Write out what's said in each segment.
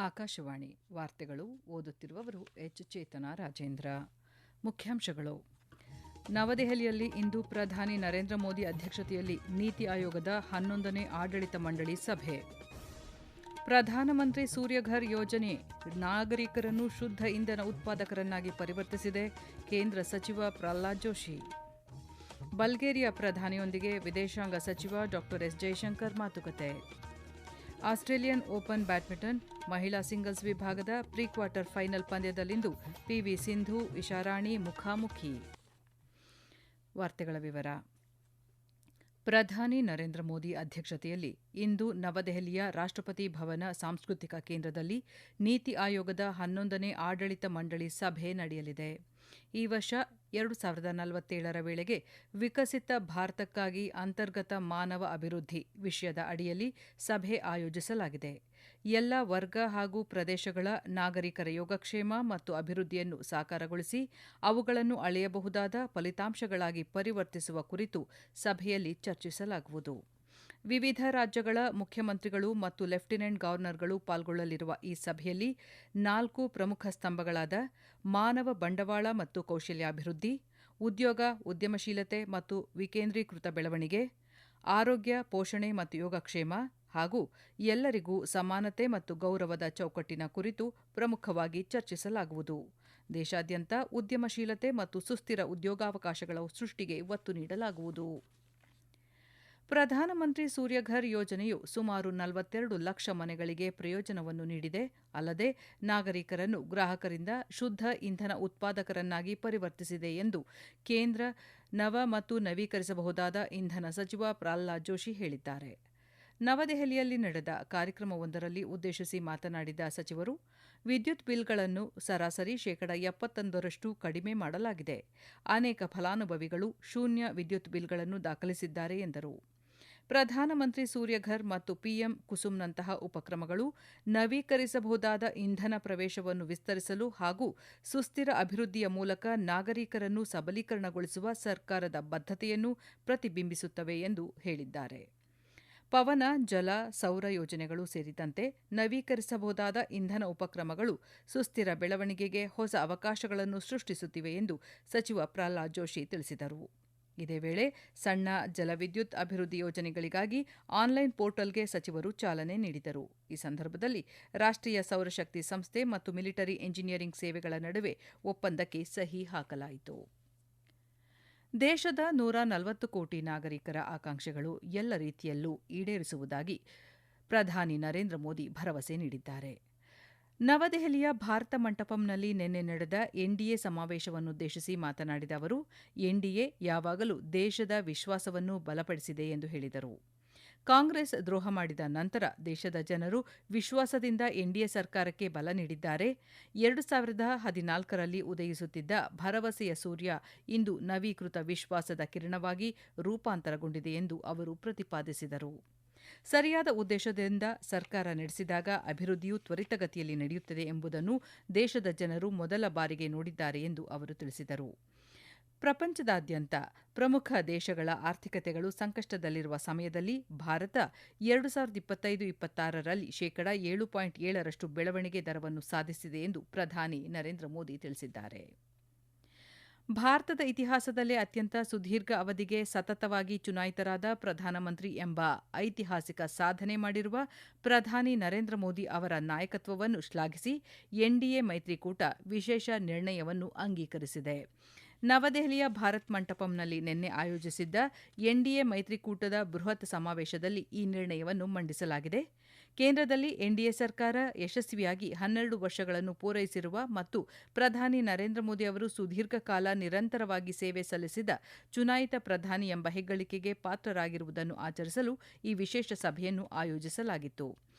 ಆಕಾಶವಾಣಿ ವಾರ್ತೆಗಳು ಓದುತ್ತಿರುವವರು ಎಚ್ ಚೇತನ ರಾಜೇಂದ್ರ. ಮುಖ್ಯಾಂಶಗಳು: ನವದೆಹಲಿಯಲ್ಲಿ ಇಂದು ಪ್ರಧಾನಿ ನರೇಂದ್ರ ಮೋದಿ ಅಧ್ಯಕ್ಷತೆಯಲ್ಲಿ ನೀತಿ ಆಯೋಗದ 11ನೇ ಆಡಳಿತ ಮಂಡಳಿ ಸಭೆ. ಪ್ರಧಾನಮಂತ್ರಿ ಸೂರ್ಯಘರ್ ಯೋಜನೆ ನಾಗರಿಕರನ್ನು ಶುದ್ಧ ಇಂಧನ ಉತ್ಪಾದಕರನ್ನಾಗಿ ಪರಿವರ್ತಿಸಿದೆ. ಕೇಂದ್ರ ಸಚಿವ ಪ್ರಹ್ಲಾದ್ ಜೋಶಿ. ಬಲ್ಗೇರಿಯಾ ಪ್ರಧಾನಿಯೊಂದಿಗೆ ವಿದೇಶಾಂಗ ಸಚಿವ ಡಾ ಎಸ್ ಜೈಶಂಕರ್ ಮಾತುಕತೆ. ಆಸ್ಟ್ರೇಲಿಯನ್ ಓಪನ್ ಬ್ಯಾಡ್ಮಿಂಟನ್ ಮಹಿಳಾ ಸಿಂಗಲ್ಸ್ ವಿಭಾಗದ ಪ್ರೀ ಕ್ವಾರ್ಟರ್ ಫೈನಲ್ ಪಂದ್ಯದಲ್ಲಿಂದು ಪಿವಿ ಸಿಂಧು ಇಶಾರಾಣಿ ಮುಖಾಮುಖಿ. ವಾರ್ತೆಗಳ ವಿವರ. ಪ್ರಧಾನಿ ನರೇಂದ್ರ ಮೋದಿ ಅಧ್ಯಕ್ಷತೆಯಲ್ಲಿ ಇಂದು ನವದೆಹಲಿಯ ರಾಷ್ಟ್ರಪತಿ ಭವನ ಸಾಂಸ್ಕೃತಿಕ ಕೇಂದ್ರದಲ್ಲಿ ನೀತಿ ಆಯೋಗದ 11ನೇ ಆಡಳಿತ ಮಂಡಳಿ ಸಭೆ ನಡೆಯಲಿದೆ. ಈ ವರ್ಷ 2047ರ ವೇಳೆಗೆ ವಿಕಸಿತ ಭಾರತಕ್ಕಾಗಿ ಅಂತರ್ಗತ ಮಾನವ ಅಭಿವೃದ್ಧಿ ವಿಷಯದ ಅಡಿಯಲ್ಲಿ ಸಭೆ ಆಯೋಜಿಸಲಾಗಿದೆ. ಎಲ್ಲ ವರ್ಗ ಹಾಗೂ ಪ್ರದೇಶಗಳ ನಾಗರಿಕರ ಯೋಗಕ್ಷೇಮ ಮತ್ತು ಅಭಿವೃದ್ಧಿಯನ್ನು ಸಾಕಾರಗೊಳಿಸಿ ಅವುಗಳನ್ನು ಅಳೆಯಬಹುದಾದ ಫಲಿತಾಂಶಗಳಾಗಿ ಪರಿವರ್ತಿಸುವ ಕುರಿತು ಸಭೆಯಲ್ಲಿ ಚರ್ಚಿಸಲಾಗುವುದು. ವಿವಿಧ ರಾಜ್ಯಗಳ ಮುಖ್ಯಮಂತ್ರಿಗಳು ಮತ್ತು ಲೆಫ್ಟಿನೆಂಟ್ ಗವರ್ನರ್ಗಳು ಪಾಲ್ಗೊಳ್ಳಲಿರುವ ಈ ಸಭೆಯಲ್ಲಿ 4 ಪ್ರಮುಖ ಸ್ತಂಭಗಳಾದ ಮಾನವ ಬಂಡವಾಳ ಮತ್ತು ಕೌಶಲ್ಯಾಭಿವೃದ್ಧಿ, ಉದ್ಯೋಗ ಉದ್ಯಮಶೀಲತೆ ಮತ್ತು ವಿಕೇಂದ್ರೀಕೃತ ಬೆಳವಣಿಗೆ, ಆರೋಗ್ಯ ಪೋಷಣೆ ಮತ್ತು ಯೋಗಕ್ಷೇಮ ಹಾಗೂ ಎಲ್ಲರಿಗೂ ಸಮಾನತೆ ಮತ್ತು ಗೌರವದ ಚೌಕಟ್ಟಿನ ಕುರಿತು ಪ್ರಮುಖವಾಗಿ ಚರ್ಚಿಸಲಾಗುವುದು. ದೇಶಾದ್ಯಂತ ಉದ್ಯಮಶೀಲತೆ ಮತ್ತು ಸುಸ್ಥಿರ ಉದ್ಯೋಗಾವಕಾಶಗಳ ಸೃಷ್ಟಿಗೆ ಒತ್ತು ನೀಡಲಾಗುವುದು. ಪ್ರಧಾನಮಂತ್ರಿ ಸೂರ್ಯಘರ್ ಯೋಜನೆಯು ಸುಮಾರು 42 ಲಕ್ಷ ಮನೆಗಳಿಗೆ ಪ್ರಯೋಜನವನ್ನು ನೀಡಿದೆ. ಅಲ್ಲದೆ ನಾಗರಿಕರನ್ನು ಗ್ರಾಹಕರಿಂದ ಶುದ್ಧ ಇಂಧನ ಉತ್ಪಾದಕರನ್ನಾಗಿ ಪರಿವರ್ತಿಸಿದೆ ಎಂದು ಕೇಂದ್ರ ನವ ಮತ್ತು ನವೀಕರಿಸಬಹುದಾದ ಇಂಧನ ಸಚಿವ ಪ್ರಹ್ಲಾದ್ ಜೋಶಿ ಹೇಳಿದ್ದಾರೆ. ನವದೆಹಲಿಯಲ್ಲಿ ನಡೆದ ಕಾರ್ಯಕ್ರಮವೊಂದರಲ್ಲಿ ಉದ್ದೇಶಿಸಿ ಮಾತನಾಡಿದ ಸಚಿವರು, ವಿದ್ಯುತ್ ಬಿಲ್ಗಳನ್ನು ಸರಾಸರಿ 71% ಕಡಿಮೆ ಮಾಡಲಾಗಿದೆ. ಅನೇಕ ಫಲಾನುಭವಿಗಳು ಶೂನ್ಯ ವಿದ್ಯುತ್ ಬಿಲ್ಗಳನ್ನು ದಾಖಲಿಸಿದ್ದಾರೆ ಎಂದರು. ಪ್ರಧಾನಮಂತ್ರಿ ಸೂರ್ಯಘರ್ ಮತ್ತು ಪಿಎಂ ಕುಸುಮ್ನಂತಹ ಉಪಕ್ರಮಗಳು ನವೀಕರಿಸಬಹುದಾದ ಇಂಧನ ಪ್ರವೇಶವನ್ನು ವಿಸ್ತರಿಸಲು ಹಾಗೂ ಸುಸ್ಥಿರ ಅಭಿವೃದ್ಧಿಯ ಮೂಲಕ ನಾಗರಿಕರನ್ನು ಸಬಲೀಕರಣಗೊಳಿಸುವ ಸರ್ಕಾರದ ಬದ್ಧತೆಯನ್ನು ಪ್ರತಿಬಿಂಬಿಸುತ್ತವೆ ಎಂದು ಹೇಳಿದ್ದಾರೆ. ಪವನ, ಜಲ, ಸೌರ ಯೋಜನೆಗಳು ಸೇರಿದಂತೆ ನವೀಕರಿಸಬಹುದಾದ ಇಂಧನ ಉಪಕ್ರಮಗಳು ಸುಸ್ಥಿರ ಬೆಳವಣಿಗೆಗೆ ಹೊಸ ಅವಕಾಶಗಳನ್ನು ಸೃಷ್ಟಿಸುತ್ತಿವೆ ಎಂದು ಸಚಿವ ಪ್ರಹ್ಲಾದ್ ಜೋಶಿ ತಿಳಿಸಿದರು. ಇದೇ ವೇಳೆ ಸಣ್ಣ ಜಲವಿದ್ಯುತ್ ಅಭಿವೃದ್ಧಿ ಯೋಜನೆಗಳಿಗಾಗಿ ಆನ್ಲೈನ್ ಪೋರ್ಟಲ್ಗೆ ಸಚಿವರು ಚಾಲನೆ ನೀಡಿದರು. ಈ ಸಂದರ್ಭದಲ್ಲಿ ರಾಷ್ಟ್ರೀಯ ಸೌರಶಕ್ತಿ ಸಂಸ್ಥೆ ಮತ್ತು ಮಿಲಿಟರಿ ಎಂಜಿನಿಯರಿಂಗ್ ಸೇವೆಗಳ ನಡುವೆ ಒಪ್ಪಂದಕ್ಕೆ ಸಹಿ ಹಾಕಲಾಯಿತು. ದೇಶದ 140 ಕೋಟಿ ನಾಗರಿಕರ ಆಕಾಂಕ್ಷೆಗಳು ಎಲ್ಲ ರೀತಿಯಲ್ಲೂ ಈಡೇರಿಸುವುದಾಗಿ ಪ್ರಧಾನಿ ನರೇಂದ್ರ ಮೋದಿ ಭರವಸೆ ನೀಡಿದ್ದಾರೆ. ನವದೆಹಲಿಯ ಭಾರತ ಮಂಟಪಂನಲ್ಲಿ ನಿನ್ನೆ ನಡೆದ ಎನ್ಡಿಎ ಸಮಾವೇಶವನ್ನುದ್ದೇಶಿಸಿ ಮಾತನಾಡಿದ ಅವರು, ಎನ್ಡಿಎ ಯಾವಾಗಲೂ ದೇಶದ ವಿಶ್ವಾಸವನ್ನು ಬಲಪಡಿಸಿದೆ ಎಂದು ಹೇಳಿದರು. ಕಾಂಗ್ರೆಸ್ ದ್ರೋಹ ಮಾಡಿದ ನಂತರ ದೇಶದ ಜನರು ವಿಶ್ವಾಸದಿಂದ ಎನ್ಡಿಎ ಸರ್ಕಾರಕ್ಕೆ ಬಲ ನೀಡಿದ್ದಾರೆ. 2014ರಲ್ಲಿ ಉದಯಿಸುತ್ತಿದ್ದ ಭರವಸೆಯ ಸೂರ್ಯ ಇಂದು ನವೀಕೃತ ವಿಶ್ವಾಸದ ಕಿರಣವಾಗಿ ರೂಪಾಂತರಗೊಂಡಿದೆ ಎಂದು ಅವರು ಪ್ರತಿಪಾದಿಸಿದರು. ಸರಿಯಾದ ಉದ್ದೇಶದಿಂದ ಸರ್ಕಾರ ನಡೆಸಿದಾಗ ಅಭಿವೃದ್ಧಿಯು ತ್ವರಿತಗತಿಯಲ್ಲಿ ನಡೆಯುತ್ತದೆ ಎಂಬುದನ್ನು ದೇಶದ ಜನರು ಮೊದಲ ಬಾರಿಗೆ ನೋಡಿದ್ದಾರೆ ಎಂದು ಅವರು ತಿಳಿಸಿದರು. ಪ್ರಪಂಚದಾದ್ಯಂತ ಪ್ರಮುಖ ದೇಶಗಳ ಆರ್ಥಿಕತೆಗಳು ಸಂಕಷ್ಟದಲ್ಲಿರುವ ಸಮಯದಲ್ಲಿ ಭಾರತ 2025-26ರಲ್ಲಿ 7.7% ಬೆಳವಣಿಗೆ ದರವನ್ನು ಸಾಧಿಸಿದೆ ಎಂದು ಪ್ರಧಾನಿ ನರೇಂದ್ರ ಮೋದಿ ತಿಳಿಸಿದ್ದಾರೆ. ಭಾರತದ ಇತಿಹಾಸದಲ್ಲೇ ಅತ್ಯಂತ ಸುದೀರ್ಘ ಅವಧಿಗೆ ಸತತವಾಗಿ ಚುನಾಯಿತರಾದ ಪ್ರಧಾನಮಂತ್ರಿ ಎಂಬ ಐತಿಹಾಸಿಕ ಸಾಧನೆ ಮಾಡಿರುವ ಪ್ರಧಾನಿ ನರೇಂದ್ರ ಮೋದಿ ಅವರ ನಾಯಕತ್ವವನ್ನು ಶ್ಲಾಘಿಸಿ ಎನ್ಡಿಎ ಮೈತ್ರಿಕೂಟ ವಿಶೇಷ ನಿರ್ಣಯವನ್ನು ಅಂಗೀಕರಿಸಿದೆ. ನವದೆಹಲಿಯ ಭಾರತ್ ಮಂಟಪಂನಲ್ಲಿ ನಿನ್ನೆ ಆಯೋಜಿಸಿದ್ದ ಎನ್ಡಿಎ ಮೈತ್ರಿಕೂಟದ ಬೃಹತ್ ಸಮಾವೇಶದಲ್ಲಿ ಈ ನಿರ್ಣಯವನ್ನು ಮಂಡಿಸಲಾಗಿದೆ. ಕೇಂದ್ರದಲ್ಲಿ ಎನ್ಡಿಎ ಸರ್ಕಾರ ಯಶಸ್ವಿಯಾಗಿ 12 ವರ್ಷಗಳನ್ನು ಪೂರೈಸಿರುವ ಮತ್ತು ಪ್ರಧಾನಿ ನರೇಂದ್ರ ಮೋದಿ ಅವರು ಸುದೀರ್ಘ ಕಾಲ ನಿರಂತರವಾಗಿ ಸೇವೆ ಸಲ್ಲಿಸಿದ ಚುನಾಯಿತ ಪ್ರಧಾನಿ ಎಂಬ ಹೆಗ್ಗಳಿಕೆಗೆ ಪಾತ್ರರಾಗಿರುವುದನ್ನು ಆಚರಿಸಲು ಈ ವಿಶೇಷ ಸಭೆಯನ್ನು ಆಯೋಜಿಸಲಾಗಿತ್ತು.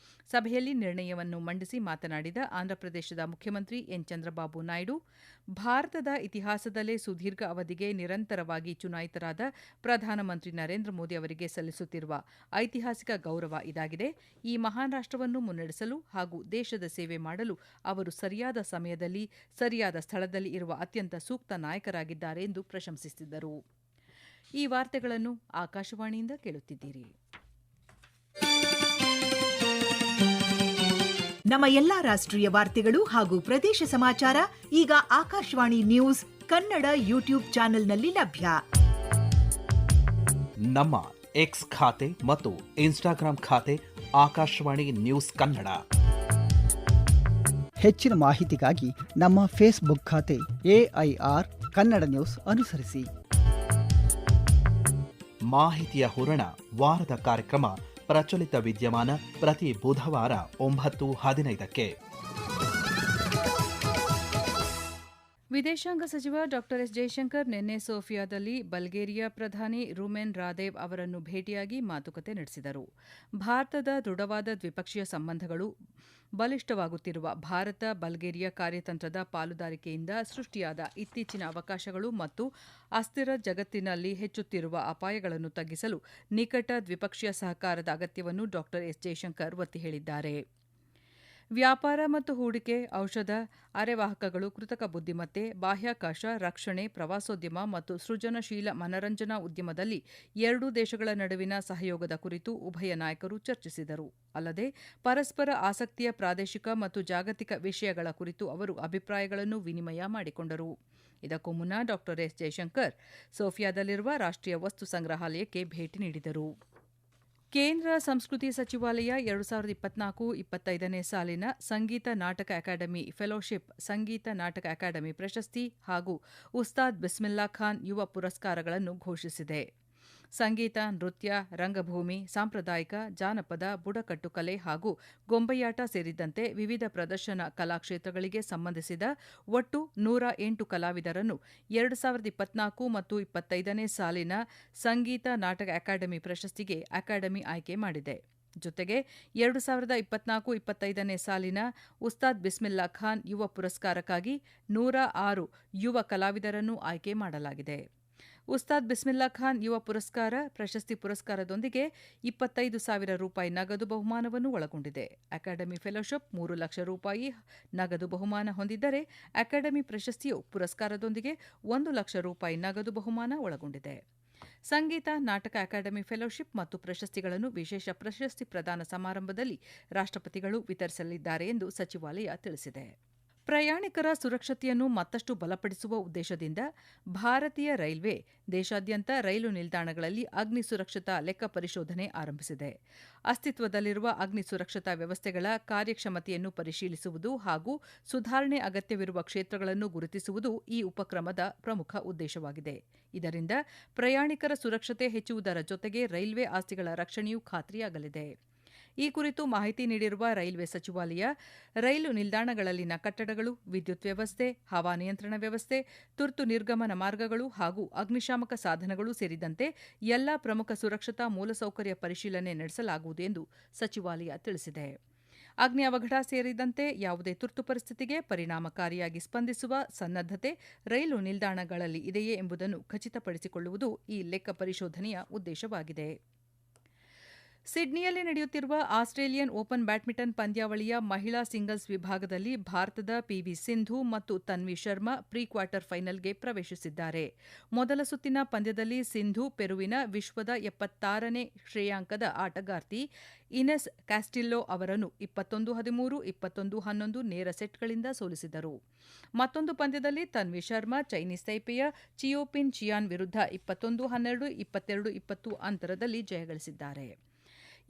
ಸಭೆಯಲ್ಲಿ ನಿರ್ಣಯವನ್ನು ಮಂಡಿಸಿ ಮಾತನಾಡಿದ ಆಂಧ್ರಪ್ರದೇಶದ ಮುಖ್ಯಮಂತ್ರಿ ಎನ್ ಚಂದ್ರಬಾಬು ನಾಯ್ಡು, ಭಾರತದ ಇತಿಹಾಸದಲ್ಲೇ ಸುದೀರ್ಘ ಅವಧಿಗೆ ನಿರಂತರವಾಗಿ ಚುನಾಯಿತರಾದ ಪ್ರಧಾನಮಂತ್ರಿ ನರೇಂದ್ರ ಮೋದಿ ಅವರಿಗೆ ಸಲ್ಲಿಸುತ್ತಿರುವ ಐತಿಹಾಸಿಕ ಗೌರವ ಇದಾಗಿದೆ. ಈ ಮಹಾನ್ ರಾಷ್ಟ್ರವನ್ನು ಮುನ್ನಡೆಸಲು ಹಾಗೂ ದೇಶದ ಸೇವೆ ಮಾಡಲು ಅವರು ಸರಿಯಾದ ಸಮಯದಲ್ಲಿ ಸರಿಯಾದ ಸ್ಥಳದಲ್ಲಿ ಇರುವ ಅತ್ಯಂತ ಸೂಕ್ತ ನಾಯಕರಾಗಿದ್ದಾರೆ ಎಂದು ಪ್ರಶಂಸಿಸಿದರು. ಈ ವಾರ್ತೆಗಳನ್ನು ಆಕಾಶವಾಣಿಯಿಂದ ಕೇಳುತ್ತಿದ್ದೀರಿ. ನಮ್ಮ ಎಲ್ಲಾ ರಾಷ್ಟ್ರೀಯ ವಾರ್ತೆಗಳು ಹಾಗೂ ಪ್ರದೇಶ ಸಮಾಚಾರ ಈಗ ಆಕಾಶವಾಣಿ ನ್ಯೂಸ್ ಕನ್ನಡ ಯೂಟ್ಯೂಬ್ ಚಾನೆಲ್ನಲ್ಲಿ ಲಭ್ಯ. ನಮ್ಮ ಎಕ್ಸ್ ಖಾತೆ ಮತ್ತು ಇನ್ಸ್ಟಾಗ್ರಾಂ ಖಾತೆ ಆಕಾಶವಾಣಿ ನ್ಯೂಸ್ ಕನ್ನಡ. ಹೆಚ್ಚಿನ ಮಾಹಿತಿಗಾಗಿ ನಮ್ಮ ಫೇಸ್ಬುಕ್ ಖಾತೆ AIR ಕನ್ನಡ ನ್ಯೂಸ್ ಅನುಸರಿಸಿ. ಮಾಹಿತಿಯ ಹೂರಣ ವಾರದ ಕಾರ್ಯಕ್ರಮ ಪ್ರಚಲಿತ ವಿದ್ಯಮಾನ ಪ್ರತಿ ಬುಧವಾರ 9:15ಕ್ಕೆ. ವಿದೇಶಾಂಗ ಸಚಿವ ಡಾ ಎಸ್ ಜಯಶಂಕರ್ ನಿನ್ನೆ ಸೋಫಿಯಾದಲ್ಲಿ ಬಲ್ಗೇರಿಯಾ ಪ್ರಧಾನಿ ರುಮೆನ್ ರಾದೇವ್ ಅವರನ್ನು ಭೇಟಿಯಾಗಿ ಮಾತುಕತೆ ನಡೆಸಿದರು. ಭಾರತದ ದೃಢವಾದ ದ್ವಿಪಕ್ಷೀಯ ಸಂಬಂಧಗಳು ಬಲಿಷ್ಠವಾಗುತ್ತಿರುವ ಭಾರತ ಬಲ್ಗೇರಿಯಾ ಕಾರ್ಯತಂತ್ರದ ಪಾಲುದಾರಿಕೆಯಿಂದ ಸೃಷ್ಟಿಯಾದ ಇತ್ತೀಚಿನ ಅವಕಾಶಗಳು ಮತ್ತು ಅಸ್ಥಿರ ಜಗತ್ತಿನಲ್ಲಿ ಹೆಚ್ಚುತ್ತಿರುವ ಅಪಾಯಗಳನ್ನು ತಗ್ಗಿಸಲು ನಿಕಟ ದ್ವಿಪಕ್ಷೀಯ ಸಹಕಾರದ ಅಗತ್ಯವನ್ನು ಡಾ ಎಸ್ ಜಯಶಂಕರ್ ಒತ್ತಿ ಹೇಳಿದ್ದಾರೆ. ವ್ಯಾಪಾರ ಮತ್ತು ಹೂಡಿಕೆ, ಔಷಧ, ಅರೆವಾಹಕಗಳು, ಕೃತಕ ಬುದ್ದಿಮತ್ತೆ, ಬಾಹ್ಯಾಕಾಶ, ರಕ್ಷಣೆ, ಪ್ರವಾಸೋದ್ಯಮ ಮತ್ತು ಸೃಜನಶೀಲ ಮನರಂಜನಾ ಉದ್ಯಮದಲ್ಲಿ ಎರಡೂ ದೇಶಗಳ ನಡುವಿನ ಸಹಯೋಗದ ಕುರಿತು ಉಭಯ ನಾಯಕರು ಚರ್ಚಿಸಿದರು. ಅಲ್ಲದೆ ಪರಸ್ಪರ ಆಸಕ್ತಿಯ ಪ್ರಾದೇಶಿಕ ಮತ್ತು ಜಾಗತಿಕ ವಿಷಯಗಳ ಕುರಿತು ಅವರು ಅಭಿಪ್ರಾಯಗಳನ್ನು ವಿನಿಮಯ ಮಾಡಿಕೊಂಡರು. ಇದಕ್ಕೂ ಮುನ್ನ ಡಾ ಎಸ್ ಜಯಶಂಕರ್ ಸೋಫಿಯಾದಲ್ಲಿರುವ ರಾಷ್ಟ್ರೀಯ ವಸ್ತು ಸಂಗ್ರಹಾಲಯಕ್ಕೆ ಭೇಟಿ ನೀಡಿದರು. ಕೇಂದ್ರ ಸಂಸ್ಕೃತಿ ಸಚಿವಾಲಯ 2024-25ನೇ ಸಾಲಿನ ಸಂಗೀತ ನಾಟಕ ಅಕಾಡೆಮಿ ಫೆಲೋಶಿಪ್, ಸಂಗೀತ ನಾಟಕ ಅಕಾಡೆಮಿ ಪ್ರಶಸ್ತಿ ಹಾಗೂ ಉಸ್ತಾದ್ ಬಿಸ್ಮಿಲ್ಲಾ ಖಾನ್ ಯುವ ಪುರಸ್ಕಾರಗಳನ್ನು ಘೋಷಿಸಿದೆ. ಸಂಗೀತ, ನೃತ್ಯ, ರಂಗಭೂಮಿ, ಸಾಂಪ್ರದಾಯಿಕ, ಜಾನಪದ, ಬುಡಕಟ್ಟು ಕಲೆ ಹಾಗೂ ಗೊಂಬೆಯಾಟ ಸೇರಿದಂತೆ ವಿವಿಧ ಪ್ರದರ್ಶನ ಕಲಾಕ್ಷೇತ್ರಗಳಿಗೆ ಸಂಬಂಧಿಸಿದ ಒಟ್ಟು 108 ಕಲಾವಿದರನ್ನು 2024 ಮತ್ತು 25ನೇ ಸಾಲಿನ ಸಂಗೀತ ನಾಟಕ ಅಕಾಡೆಮಿ ಪ್ರಶಸ್ತಿಗೆ ಅಕಾಡೆಮಿ ಆಯ್ಕೆ ಮಾಡಿದೆ. ಜೊತೆಗೆ 2024-25ನೇ ಸಾಲಿನ ಉಸ್ತಾದ್ ಬಿಸ್ಮಿಲ್ಲಾ ಖಾನ್ ಯುವ ಪುರಸ್ಕಾರಕ್ಕಾಗಿ 106 ಯುವ ಕಲಾವಿದರನ್ನು ಆಯ್ಕೆ ಮಾಡಲಾಗಿದೆ. ಉಸ್ತಾದ್ ಬಿಸ್ಮಿಲ್ಲಾ ಖಾನ್ ಯುವ ಪುರಸ್ಕಾರ ಪ್ರಶಸ್ತಿ ಪುರಸ್ಕಾರದೊಂದಿಗೆ 25,000 ರೂಪಾಯಿ ನಗದು ಬಹುಮಾನವನ್ನು ಒಳಗೊಂಡಿದೆ. ಅಕಾಡೆಮಿ ಫೆಲೋಶಿಪ್ 3 ಲಕ್ಷ ರೂಪಾಯಿ ನಗದು ಬಹುಮಾನ ಹೊಂದಿದ್ದರೆ, ಅಕಾಡೆಮಿ ಪ್ರಶಸ್ತಿಯು ಪುರಸ್ಕಾರದೊಂದಿಗೆ 1 ಲಕ್ಷ ರೂಪಾಯಿ ನಗದು ಬಹುಮಾನ ಒಳಗೊಂಡಿದೆ. ಸಂಗೀತ ನಾಟಕ ಅಕಾಡೆಮಿ ಫೆಲೋಶಿಪ್ ಮತ್ತು ಪ್ರಶಸ್ತಿಗಳನ್ನು ವಿಶೇಷ ಪ್ರಶಸ್ತಿ ಪ್ರದಾನ ಸಮಾರಂಭದಲ್ಲಿ ರಾಷ್ಟ್ರಪತಿಗಳು ವಿತರಿಸಲಿದ್ದಾರೆ ಎಂದು ಸಚಿವಾಲಯ ತಿಳಿಸಿದೆ. ಪ್ರಯಾಣಿಕರ ಸುರಕ್ಷತೆಯನ್ನು ಮತ್ತಷ್ಟು ಬಲಪಡಿಸುವ ಉದ್ದೇಶದಿಂದ ಭಾರತೀಯ ರೈಲ್ವೆ ದೇಶಾದ್ಯಂತ ರೈಲು ನಿಲ್ದಾಣಗಳಲ್ಲಿ ಅಗ್ನಿ ಸುರಕ್ಷತಾ ಲೆಕ್ಕ ಪರಿಶೋಧನೆ ಆರಂಭಿಸಿದೆ. ಅಸ್ತಿತ್ವದಲ್ಲಿರುವ ಅಗ್ನಿ ಸುರಕ್ಷತಾ ವ್ಯವಸ್ಥೆಗಳ ಕಾರ್ಯಕ್ಷಮತೆಯನ್ನು ಪರಿಶೀಲಿಸುವುದು ಹಾಗೂ ಸುಧಾರಣೆ ಅಗತ್ಯವಿರುವ ಕ್ಷೇತ್ರಗಳನ್ನು ಗುರುತಿಸುವುದು ಈ ಉಪಕ್ರಮದ ಪ್ರಮುಖ ಉದ್ದೇಶವಾಗಿದೆ. ಇದರಿಂದ ಪ್ರಯಾಣಿಕರ ಸುರಕ್ಷತೆ ಹೆಚ್ಚುವುದರ ಜೊತೆಗೆ ರೈಲ್ವೆ ಆಸ್ತಿಗಳ ರಕ್ಷಣೆಯೂ ಖಾತ್ರಿಯಾಗಲಿದೆ. ಈ ಕುರಿತು ಮಾಹಿತಿ ನೀಡಿರುವ ರೈಲ್ವೆ ಸಚಿವಾಲಯ, ರೈಲು ನಿಲ್ದಾಣಗಳಲ್ಲಿನ ಕಟ್ಟಡಗಳು, ವಿದ್ಯುತ್ ವ್ಯವಸ್ಥೆ, ಹವಾನಿಯಂತ್ರಣ ವ್ಯವಸ್ಥೆ, ತುರ್ತು ನಿರ್ಗಮನ ಮಾರ್ಗಗಳು ಹಾಗೂ ಅಗ್ನಿಶಾಮಕ ಸಾಧನಗಳು ಸೇರಿದಂತೆ ಎಲ್ಲಾ ಪ್ರಮುಖ ಸುರಕ್ಷತಾ ಮೂಲಸೌಕರ್ಯ ಪರಿಶೀಲನೆ ನಡೆಸಲಾಗುವುದು ಎಂದು ಸಚಿವಾಲಯ ತಿಳಿಸಿದೆ. ಅಗ್ನಿ ಅವಘಡ ಸೇರಿದಂತೆ ಯಾವುದೇ ತುರ್ತು ಪರಿಸ್ಥಿತಿಗೆ ಪರಿಣಾಮಕಾರಿಯಾಗಿ ಸ್ಪಂದಿಸುವ ಸನ್ನದ್ಧತೆ ರೈಲು ನಿಲ್ದಾಣಗಳಲ್ಲಿ ಇದೆಯೇ ಎಂಬುದನ್ನು ಖಚಿತಪಡಿಸಿಕೊಳ್ಳುವುದು ಈ ಲೆಕ್ಕ ಪರಿಶೋಧನೆಯ ಉದ್ದೇಶವಾಗಿದೆ. ಸಿಡ್ನಿಯಲ್ಲಿ ನಡೆಯುತ್ತಿರುವ ಆಸ್ಟ್ರೇಲಿಯನ್ ಓಪನ್ ಬ್ಯಾಡ್ಮಿಂಟನ್ ಪಂದ್ಯಾವಳಿಯ ಮಹಿಳಾ ಸಿಂಗಲ್ಸ್ ವಿಭಾಗದಲ್ಲಿ ಭಾರತದ ಪಿವಿ ಸಿಂಧು ಮತ್ತು ತನ್ವಿ ಶರ್ಮಾ ಪ್ರೀ ಕ್ವಾರ್ಟರ್ ಫೈನಲ್ಗೆ ಪ್ರವೇಶಿಸಿದ್ದಾರೆ. ಮೊದಲ ಸುತ್ತಿನ ಪಂದ್ಯದಲ್ಲಿ ಸಿಂಧು ಪೆರುವಿನ ವಿಶ್ವದ 76ನೇ ಶ್ರೇಯಾಂಕದ ಆಟಗಾರ್ತಿ ಇನೆಸ್ ಕ್ಯಾಸ್ಟಿಲ್ಲೋ ಅವರನ್ನು 21-13, 21-11 ನೇರ ಸೆಟ್ಗಳಿಂದ ಸೋಲಿಸಿದರು. ಮತ್ತೊಂದು ಪಂದ್ಯದಲ್ಲಿ ತನ್ವಿ ಶರ್ಮಾ ಚೈನೀಸ್ ತೈಪೆಯ ಚಿಯೋಪಿನ್ ಚಿಯಾನ್ ವಿರುದ್ಧ 21-12, 22-20 ಅಂತರದಲ್ಲಿ ಜಯಗಳಿಸಿದ್ದಾರೆ.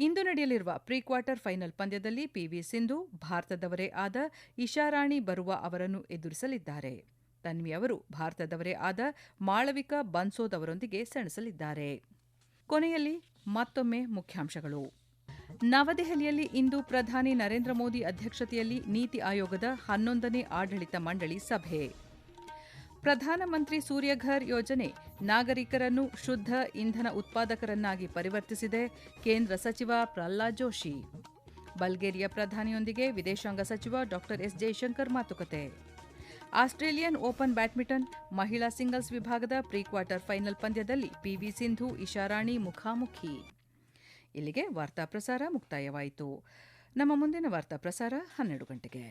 ಇಂದು ನಡೆಯಲಿರುವ ಪ್ರೀ ಕ್ವಾರ್ಟರ್ ಫೈನಲ್ ಪಂದ್ಯದಲ್ಲಿ ಪಿವಿ ಸಿಂಧು ಭಾರತದವರೇ ಆದ ಇಶಾರಾಣಿ ಬರುವಾ ಅವರನ್ನು ಎದುರಿಸಲಿದ್ದಾರೆ. ತನ್ವಿ ಅವರು ಭಾರತದವರೇ ಆದ ಮಾಳವಿಕಾ ಬನ್ಸೋದ್ ಅವರೊಂದಿಗೆ ಸೆಣಸಲಿದ್ದಾರೆ. ಕೊನೆಯಲ್ಲಿ ಮತ್ತೊಮ್ಮೆ ಮುಖ್ಯಾಂಶಗಳು. ನವದೆಹಲಿಯಲ್ಲಿ ಇಂದು ಪ್ರಧಾನಿ ನರೇಂದ್ರ ಮೋದಿ ಅಧ್ಯಕ್ಷತೆಯಲ್ಲಿ ನೀತಿ ಆಯೋಗದ 11ನೇ ಆಡಳಿತ ಮಂಡಳಿ ಸಭೆ. ಪ್ರಧಾನಮಂತ್ರಿ ಸೂರ್ಯಘರ್ ಯೋಜನೆ ನಾಗರಿಕರನ್ನು ಶುದ್ಧ ಇಂಧನ ಉತ್ಪಾದಕರನ್ನಾಗಿ ಪರಿವರ್ತಿಸಿದೆ, ಕೇಂದ್ರ ಸಚಿವ ಪ್ರಹ್ಲಾದ್ ಜೋಶಿ. ಬಲ್ಗೇರಿಯಾ ಪ್ರಧಾನಿಯೊಂದಿಗೆ ವಿದೇಶಾಂಗ ಸಚಿವ ಡಾ ಎಸ್ ಜಯಶಂಕರ್ ಮಾತುಕತೆ. ಆಸ್ಟ್ರೇಲಿಯನ್ ಓಪನ್ ಬ್ಯಾಡ್ಮಿಂಟನ್ ಮಹಿಳಾ ಸಿಂಗಲ್ಸ್ ವಿಭಾಗದ ಪ್ರೀ ಕ್ವಾರ್ಟರ್ ಫೈನಲ್ ಪಂದ್ಯದಲ್ಲಿ ಪಿವಿ ಸಿಂಧು ಇಶಾರಾಣಿ ಮುಖಾಮುಖಿ. ಇಲ್ಲಿಗೆ ವಾರ್ತಾ ಪ್ರಸಾರ ಮುಕ್ತಾಯವಾಯಿತು. ನಮ್ಮ ಮುಂದಿನ ವಾರ್ತಾ ಪ್ರಸಾರ 12 ಗಂಟೆಗೆ.